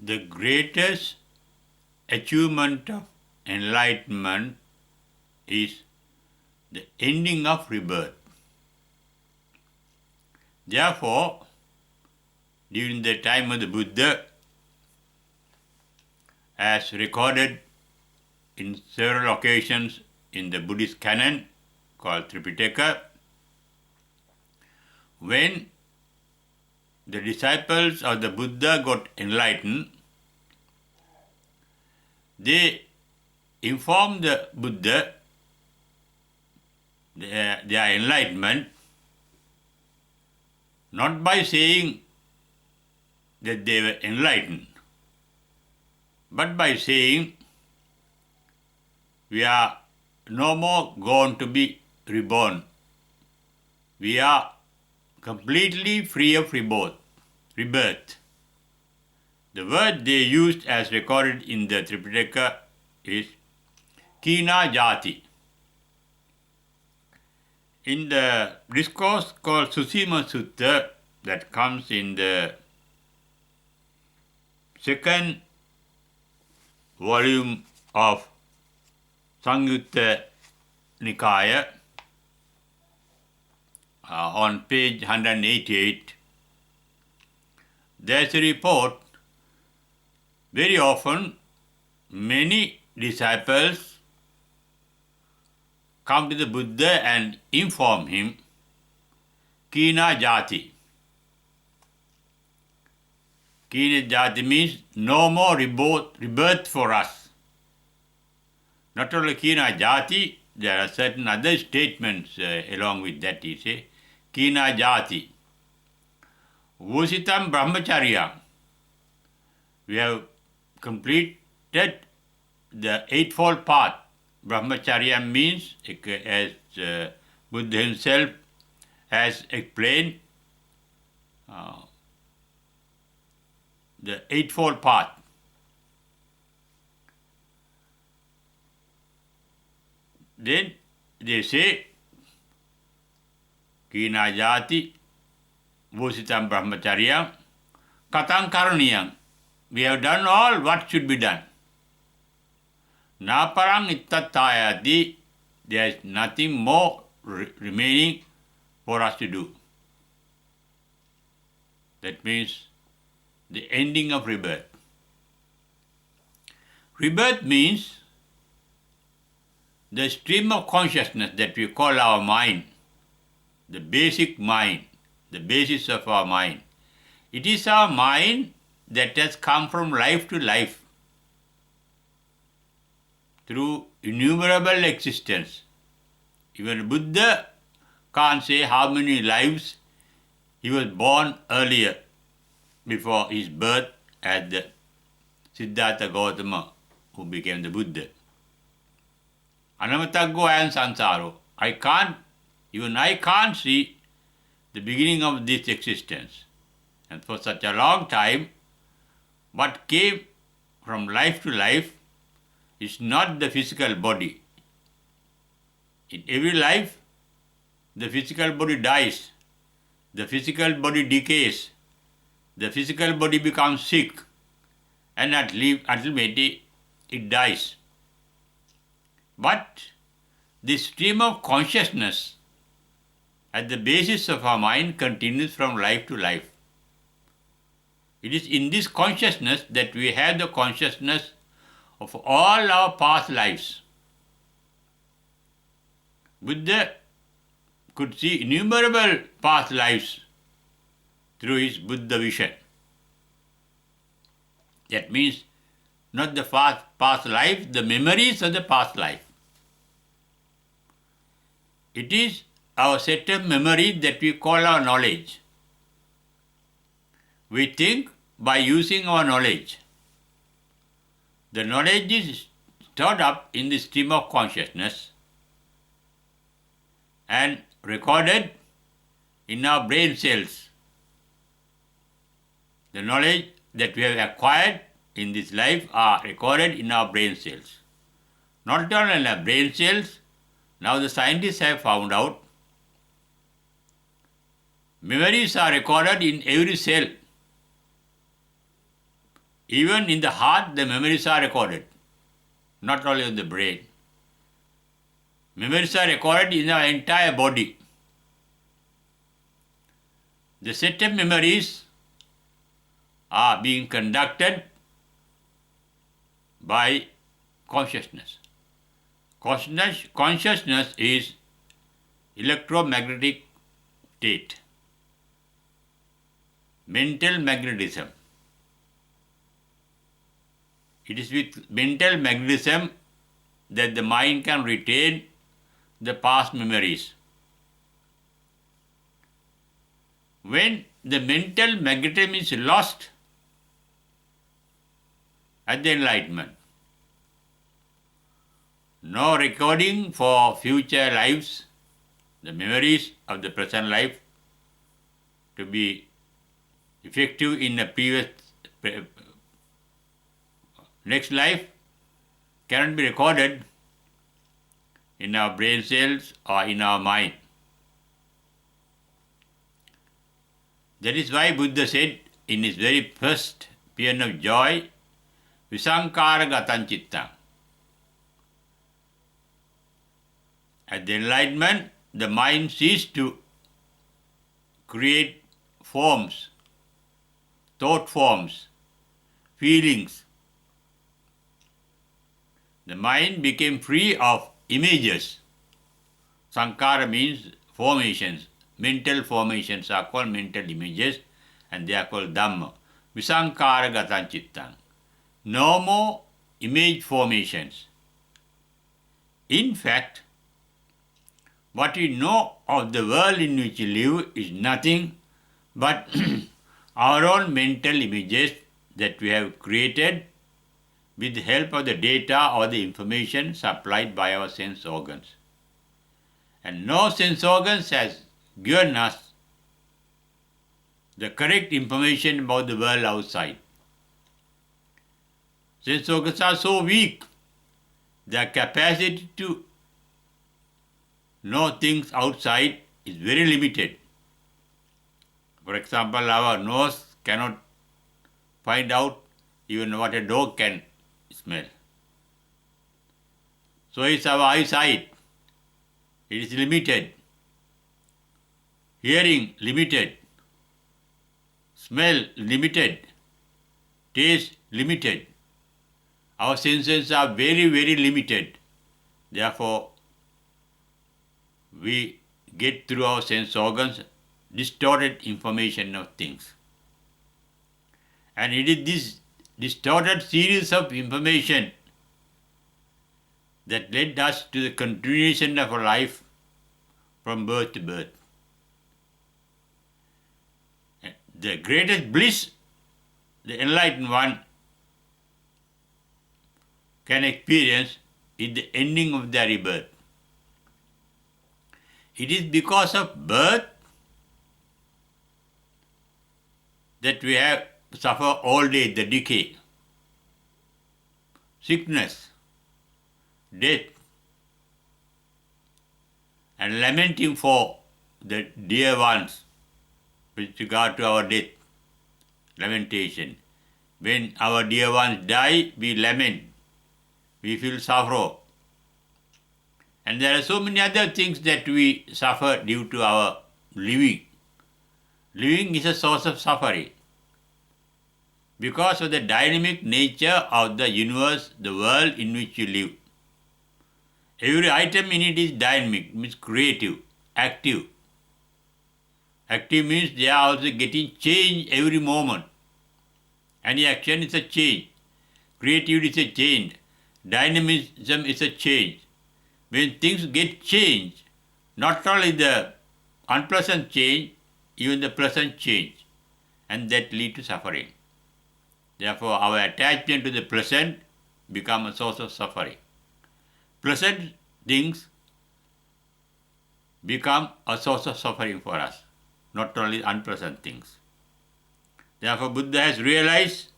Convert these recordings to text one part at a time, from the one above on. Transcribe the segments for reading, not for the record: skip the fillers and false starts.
the greatest achievement of enlightenment is the ending of rebirth. Therefore, during the time of the Buddha, as recorded in several occasions in the Buddhist Canon called Tripitaka, when the disciples of the Buddha got enlightened, they informed the Buddha their enlightenment not by saying that they were enlightened, but by saying, we are no more going to be reborn. We are completely free of rebirth. The word they used as recorded in the Tripitaka is Kina Jati. In the discourse called Susima Sutta that comes in the second volume of Samyutta Nikaya, on page 188, there is a report. Very often, many disciples come to the Buddha and inform him, Kina Jati. Kina Jati means no more rebirth for us. Not only Kina Jati, there are certain other statements along with that. He says, Kina Jati. Vusitam Brahmacharya. We have completed the Eightfold Path. Brahmacharya means, as Buddha himself has explained, the Eightfold Path. Then they say, Kina Jati, Vusitam Brahmacharya, Katang Karaniyam. We have done all what should be done. Naparang ittatayati, there is nothing more remaining for us to do. That means the ending of rebirth. Rebirth means the stream of consciousness that we call our mind, the basic mind, the basis of our mind. It is our mind that has come from life to life through innumerable existence. Even Buddha can't say how many lives he was born earlier before his birth as the Siddhartha Gautama, who became the Buddha. Anamataggo and sansaro. I can't see the beginning of this existence. And for such a long time, what came from life to life is not the physical body. In every life, the physical body dies, the physical body decays, the physical body becomes sick, and ultimately it dies. But the stream of consciousness at the basis of our mind continues from life to life. It is in this consciousness that we have the consciousness of all our past lives. Buddha could see innumerable past lives through his Buddha vision. That means not the past life, the memories of the past life. It is our set of memories that we call our knowledge. We think by using our knowledge. The knowledge is stored up in the stream of consciousness and recorded in our brain cells. The knowledge that we have acquired in this life are recorded in our brain cells. Not only in our brain cells, now the scientists have found out memories are recorded in every cell. Even in the heart, the memories are recorded, not only in the brain. Memories are recorded in our entire body. The set of memories are being conducted by consciousness. Consciousness is electromagnetic state, mental magnetism. It is with mental magnetism that the mind can retain the past memories. When the mental magnetism is lost at the enlightenment, no recording for future lives, the memories of the present life to be effective in the previous next life cannot be recorded in our brain cells or in our mind. That is why Buddha said in his very first paean of joy, Visankara Gatan Chitta. At the enlightenment, the mind ceased to create forms, thought forms, feelings. The mind became free of images. Sankara means formations. Mental formations are called mental images and they are called Dhamma. Visankara Gatan Chittang. No more image formations. In fact, what we know of the world in which we live is nothing but our own mental images that we have created with the help of the data or the information supplied by our sense organs. And no sense organs has given us the correct information about the world outside. Sense organs are so weak, their capacity to know things outside is very limited. For example, our nose cannot find out even what a dog can smell. So is our eyesight. It is limited. Hearing limited. Smell limited. Taste limited. Our senses are very, very limited. Therefore, we get through our sense organs distorted information of things. And it is this distorted series of information that led us to the continuation of our life from birth to birth. The greatest bliss the enlightened one can experience is the ending of their rebirth. It is because of birth that we have suffer old age, the decay, sickness, death, and lamenting for the dear ones with regard to our death, lamentation. When our dear ones die, we lament, we feel sorrow. And there are so many other things that we suffer due to our living. Living is a source of suffering. Because of the dynamic nature of the universe, the world in which you live. Every item in it is dynamic, means creative, active. Active means they are also getting change every moment. Any action is a change. Creativity is a change. Dynamism is a change. When things get changed, not only the unpleasant change, even the pleasant change, and that lead to suffering. Therefore, our attachment to the pleasant become a source of suffering. Pleasant things become a source of suffering for us, not only unpleasant things. Therefore, Buddha has realized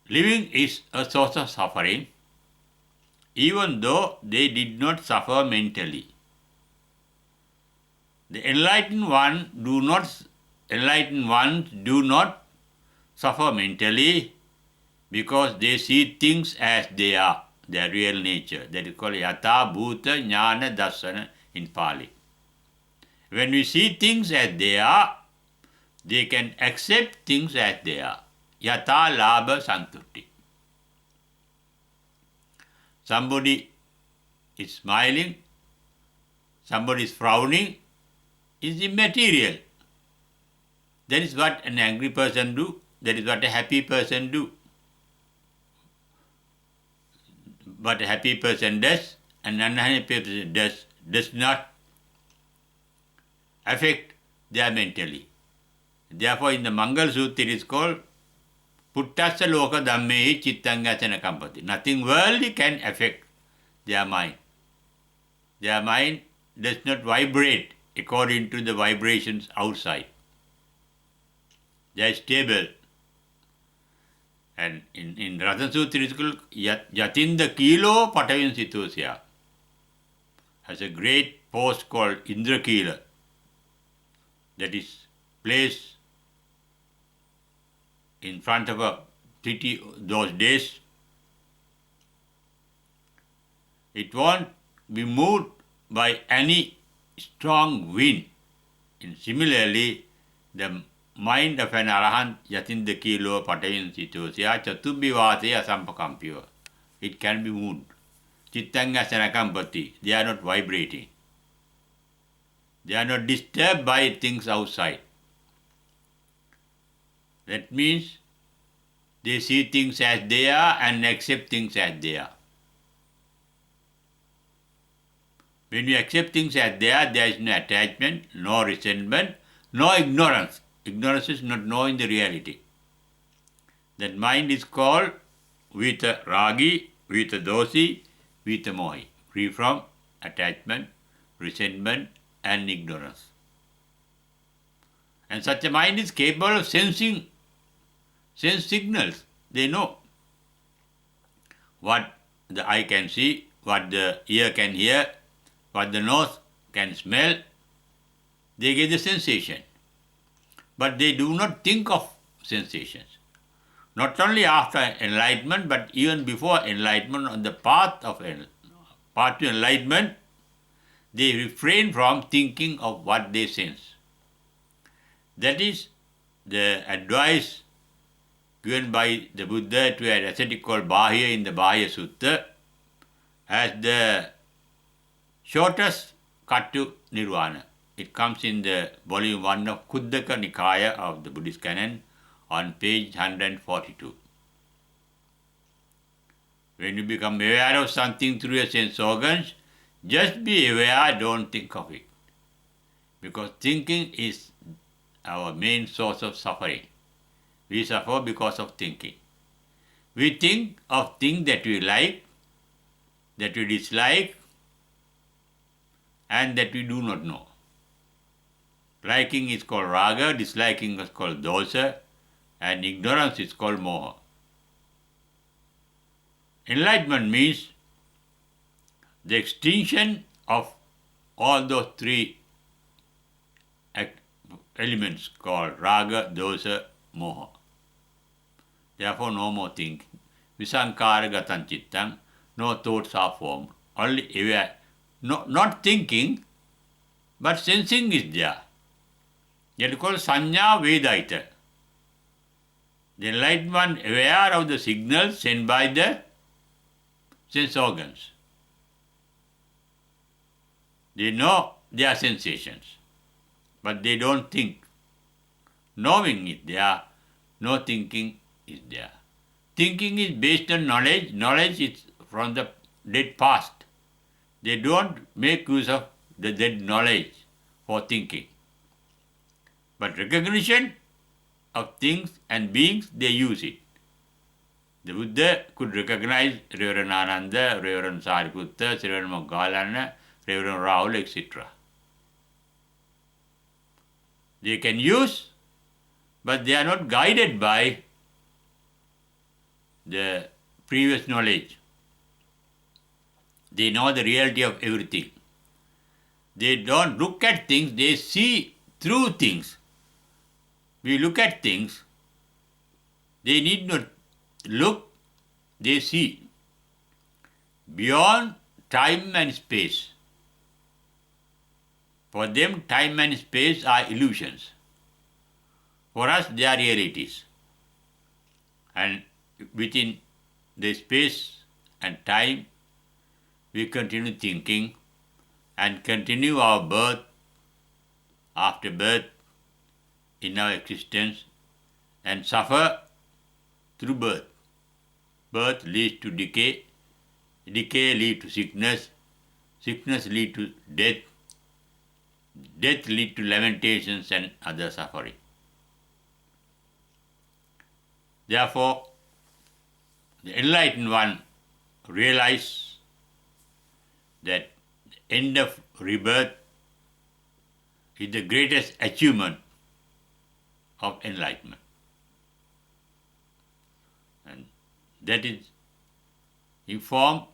living is a source of suffering, even though they did not suffer mentally. The enlightened ones do not suffer mentally because they see things as they are, their real nature. That is called yatha bhuta jnana darsana in Pali. When we see things as they are, they can accept things as they are. Yatha labha santutti. Somebody is smiling, somebody is frowning, is immaterial. That is what an angry person do. That is what a happy person do. What a happy person does, an unhappy person does not affect their mentally. Therefore, in the Mangal Sutra, it is called Puttasa loka dhammehi chittangasana kampati. Nothing worldly can affect their mind. Their mind does not vibrate according to the vibrations outside. They are stable. And in Ratan Sutra, it is called Yatinda Kilo Patavin Sitosya. Has a great post called Indra Kila that is placed in front of a city those days. It won't be moved by any strong wind. And similarly, the mind of an arahant yatinda kilo patavin sitosya chatubhivate asampakampiva. It can be moved. Chittanga sanakampati. They are not vibrating. They are not disturbed by things outside. That means they see things as they are and accept things as they are. When we accept things as they are, there is no attachment, no resentment, no ignorance. Ignorance is not knowing the reality. That mind is called vita ragi, vita dosi, vita mohi, free from attachment, resentment, and ignorance. And such a mind is capable of sensing sense signals. They know what the eye can see, what the ear can hear, what the nose can smell. They get the sensation. But they do not think of sensations. Not only after enlightenment, but even before enlightenment, on the path to enlightenment, they refrain from thinking of what they sense. That is the advice given by the Buddha to an ascetic called Bahya in the Bahya Sutta as the shortest cut to Nirvana. It comes in the volume 1 of Khuddaka Nikaya of the Buddhist Canon on page 142. When you become aware of something through your sense organs, just be aware, don't think of it. Because thinking is our main source of suffering. We suffer because of thinking. We think of things that we like, that we dislike, and that we do not know. Liking is called raga, disliking is called dosa, and ignorance is called moha. Enlightenment means the extinction of all those three elements called raga, dosa, moha. Therefore, no more thinking. Visankara gatan chittam, no thoughts are formed. Only aware. No, not thinking, but sensing is there. That is called sanya vedaita. The enlightened one aware of the signals sent by the sense organs. They know their sensations, but they don't think. Knowing is there, no thinking is there. Thinking is based on knowledge. Knowledge is from the dead past. They don't make use of the dead knowledge for thinking. But recognition of things and beings, they use it. The Buddha could recognize Reverend Ananda, Reverend Sariputta, Reverend Moggallana, Reverend Rahul, etc. They can use, but they are not guided by the previous knowledge. They know the reality of everything. They don't look at things, they see through things. We look at things, They need not look, they see. Beyond time and space. For them, time and space are illusions. For us, they are realities. And within the space and time, we continue thinking and continue our birth after birth in our existence and suffer through birth. Birth leads to decay, decay leads to sickness, sickness leads to death, death leads to lamentations and other suffering. Therefore, the enlightened one realizes that the end of rebirth is the greatest achievement of enlightenment. And that is informed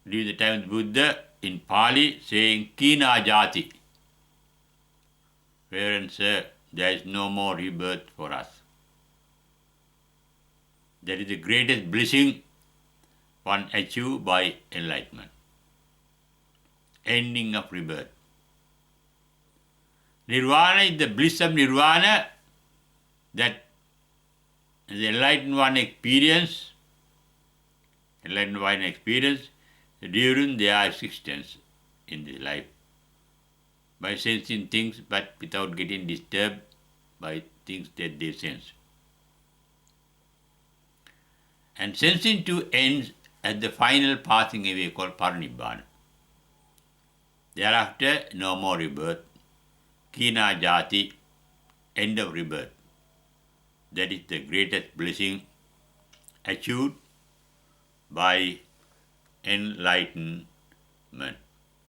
during the time of Buddha in Pali saying, Kina jati. Parents say, there is no more rebirth for us. That is the greatest blessing one achieved by enlightenment. Ending of rebirth. Nirvana is the bliss of nirvana that the enlightened one experience during their existence in this life by sensing things but without getting disturbed by things that they sense. And sensing too ends at the final passing away called parinibbana. Thereafter, no more rebirth. Kina jati, end of rebirth. That is the greatest blessing achieved by enlightenment.